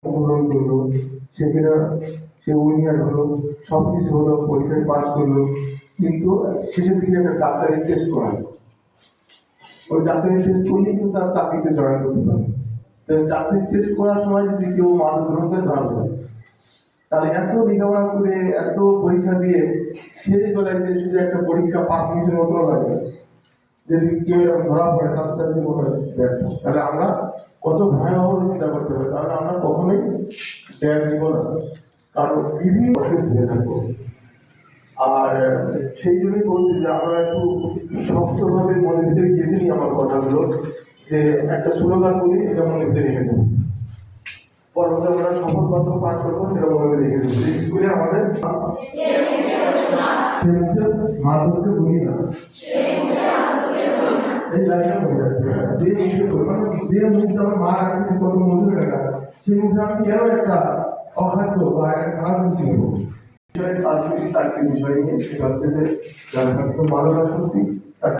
অংশগ্রহণ করলো, সে কিনা সে উইনার হলো, সবকিছু হলো, পরীক্ষায় পাস করলো, কিন্তু শেষের দিকে একটা ডাক্তারি টেস্ট করায়। ওই ডাক্তারি টেস্ট করলেই কিন্তু তার চাকরিতে জয়েন করতে পারে। তো ডাক্তারি টেস্ট করার সময় যদি কেউ মাদক গ্রহণ করে ধরা পড়ে, তাহলে এত লেখাপড়া করে এত পরীক্ষা দিয়ে শেষ বেলায় যে শুধু একটা পরীক্ষা 5 মিনিটের মতো লাগে, যদি কেউ এরকম ধরা পড়ে তাহলে তার জীবন ব্যর্থ। তাহলে আমরা কত ভয়াবহ চিন্তা করতে হবে, তাহলে আমরা কখনোই ড্যাড নিব না, কারণ বিভিন্ন অসুখ হয়ে থাকবো। আর সেই জন্যই বলছি যে আমরা একটু শক্তভাবে মনের ভিতরে গেঁথে নিই আমার কথাগুলো, যে একটা স্লোগান বলি, এটা মনের ভিতরে রেখে দেবো। পরবর্তী আমরা শপথ বাক্য পাঠ করবো, সেটা মনে রেখে দেবো। স্কুলে আমাদের সে মুখে মাধ্যমকে বলি না, এই লাইনটা মনে রাখতে হবে। যে মুখে মানে যে মুখটা আমার মা রাখতে কত মধুর টাকা, সেই মুখে আমি কেন একটা অখাদ্য বা একটা খারাপ জিনিস নেবো। চারটি বিষয় নিয়ে, সেটা হচ্ছে যে যারা মাদকাসক্তি,